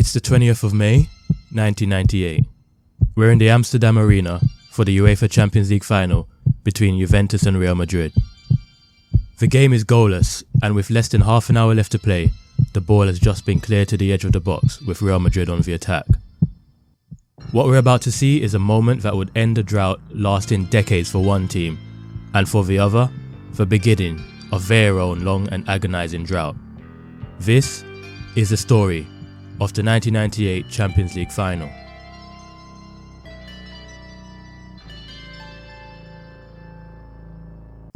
It's the 20th of May, 1998. We're in the Amsterdam Arena for the UEFA Champions League final between Juventus and Real Madrid. The game is goalless, and with less than half an hour left to play, the ball has just been cleared to the edge of the box with Real Madrid on the attack. What we're about to see is a moment that would end a drought lasting decades for one team, and for the other, the beginning of their own long and agonizing drought. This is the story of the 1998 Champions League final.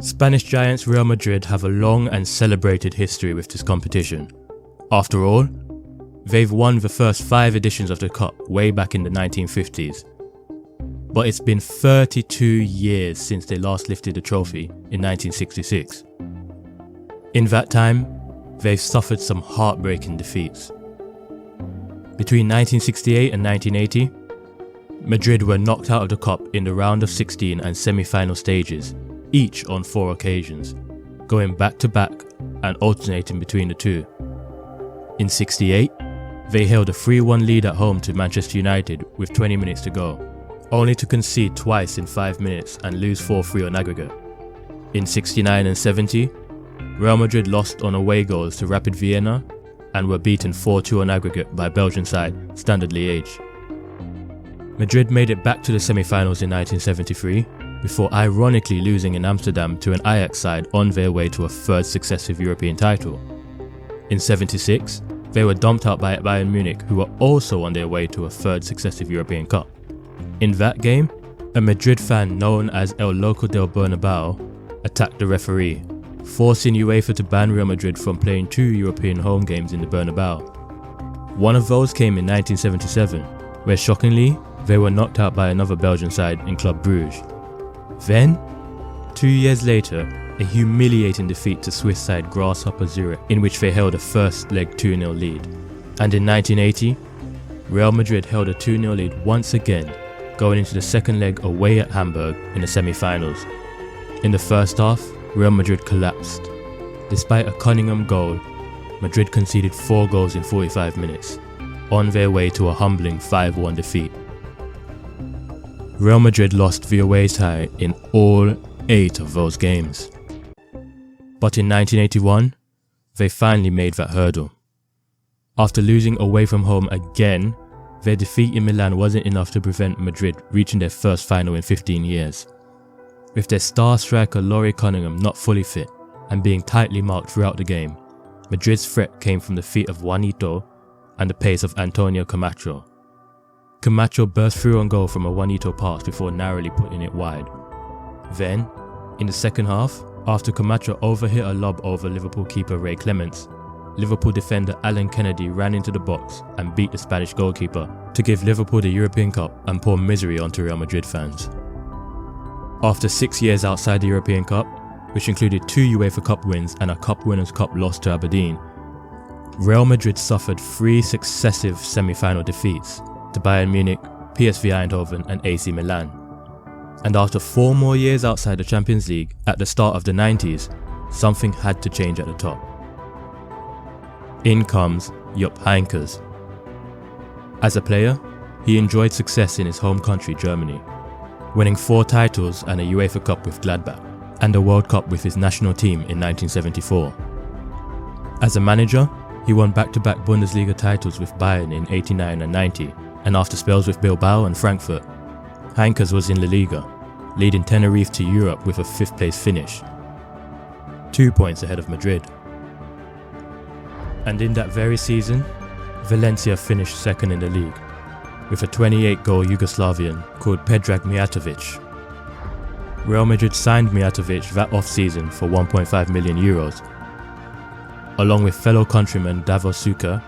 Spanish giants Real Madrid have a long and celebrated history with this competition. After all, they've won the first 5 editions of the Cup way back in the 1950s. But it's been 32 years since they last lifted the trophy in 1966. In that time, they've suffered some heartbreaking defeats. Between 1968 and 1980, Madrid were knocked out of the Cup in the round of 16 and semi-final stages, each on 4 occasions, going back to back and alternating between the two. In 68, they held a 3-1 lead at home to Manchester United with 20 minutes to go, only to concede twice in 5 minutes and lose 4-3 on aggregate. In 69 and 70, Real Madrid lost on away goals to Rapid Vienna and were beaten 4-2 on aggregate by Belgian side Standard Liège. Madrid made it back to the semi-finals in 1973, before ironically losing in Amsterdam to an Ajax side on their way to a 3rd successive European title. In 76, they were dumped out by Bayern Munich, who were also on their way to a 3rd successive European Cup. In that game, a Madrid fan known as El Loco del Bernabéu attacked the referee, forcing UEFA to ban Real Madrid from playing 2 European home games in the Bernabéu. One of those came in 1977, where shockingly, they were knocked out by another Belgian side in Club Brugge. Then, 2 years later, a humiliating defeat to Swiss side Grasshopper Zurich, in which they held a first leg 2-0 lead. And in 1980, Real Madrid held a 2-0 lead once again, going into the second leg away at Hamburg in the semi-finals. In the first half, Real Madrid collapsed. Despite a Cunningham goal, Madrid conceded 4 goals in 45 minutes, on their way to a humbling 5-1 defeat. Real Madrid lost the away tie in all 8 of those games. But in 1981, they finally made that hurdle. After losing away from home again, their defeat in Milan wasn't enough to prevent Madrid reaching their first final in 15 years. With their star striker Laurie Cunningham not fully fit and being tightly marked throughout the game, Madrid's threat came from the feet of Juanito and the pace of Antonio Camacho. Camacho burst through on goal from a Juanito pass before narrowly putting it wide. Then, in the second half, after Camacho overhit a lob over Liverpool keeper Ray Clements, Liverpool defender Alan Kennedy ran into the box and beat the Spanish goalkeeper to give Liverpool the European Cup and pour misery onto Real Madrid fans. After 6 years outside the European Cup, which included 2 UEFA Cup wins and a Cup Winners' Cup loss to Aberdeen, Real Madrid suffered 3 successive semi-final defeats to Bayern Munich, PSV Eindhoven and AC Milan. And after 4 more years outside the Champions League at the start of the 90s, something had to change at the top. In comes Jupp Heynckes. As a player, he enjoyed success in his home country Germany, winning 4 titles and a UEFA Cup with Gladbach, and a World Cup with his national team in 1974. As a manager, he won back-to-back Bundesliga titles with Bayern in 89 and 90, and after spells with Bilbao and Frankfurt, Heynckes was in La Liga, leading Tenerife to Europe with a 5th place finish, 2 points ahead of Madrid. And in that very season, Valencia finished 2nd in the league, with a 28-goal Yugoslavian called Predrag Mijatovic. Real Madrid signed Mijatovic that off-season for €1.5 million, along with fellow countryman Davor Suker,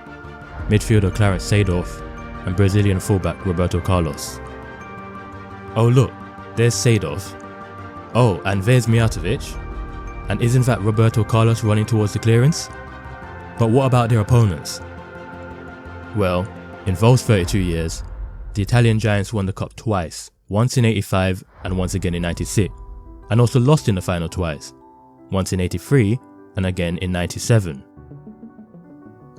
midfielder Clarence Seedorf, and Brazilian fullback Roberto Carlos. Oh look, there's Seedorf. Oh, and there's Mijatovic. And isn't that Roberto Carlos running towards the clearance? But what about their opponents? Well, in those 32 years, the Italian Giants won the Cup twice, once in 85 and once again in 96, and also lost in the final twice, once in 83 and again in 97.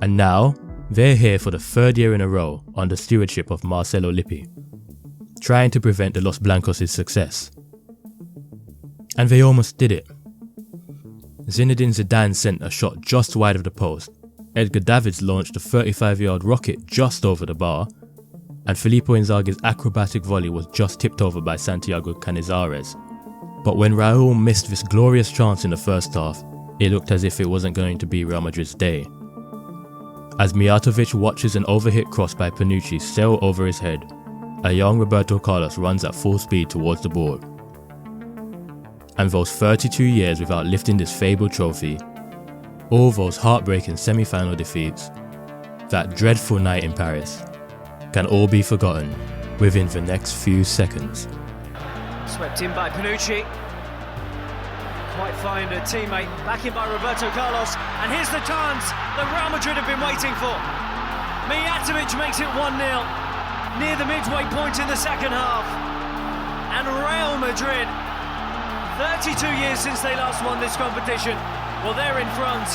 And now, They're here for the third year in a row under stewardship of Marcelo Lippi, trying to prevent the Los Blancos' success. And they almost did it. Zinedine Zidane sent a shot just wide of the post, Edgar Davids launched a 35-yard rocket just over the bar, and Filippo Inzaghi's acrobatic volley was just tipped over by Santiago Canizares. But when Raul missed this glorious chance in the first half, it looked as if it wasn't going to be Real Madrid's day. As Mijatovic watches an overhit cross by Panucci sail over his head, a young Roberto Carlos runs at full speed towards the ball. And those 32 years without lifting this fabled trophy, all those heartbreaking semi-final defeats, that dreadful night in Paris, can all be forgotten within the next few seconds. Swept in by Panucci. Quite find a teammate, back in by Roberto Carlos, and here's the chance that Real Madrid have been waiting for. Mijatovic makes it 1-0, near the midway point in the second half. And Real Madrid, 32 years since they last won this competition, well, they're in front.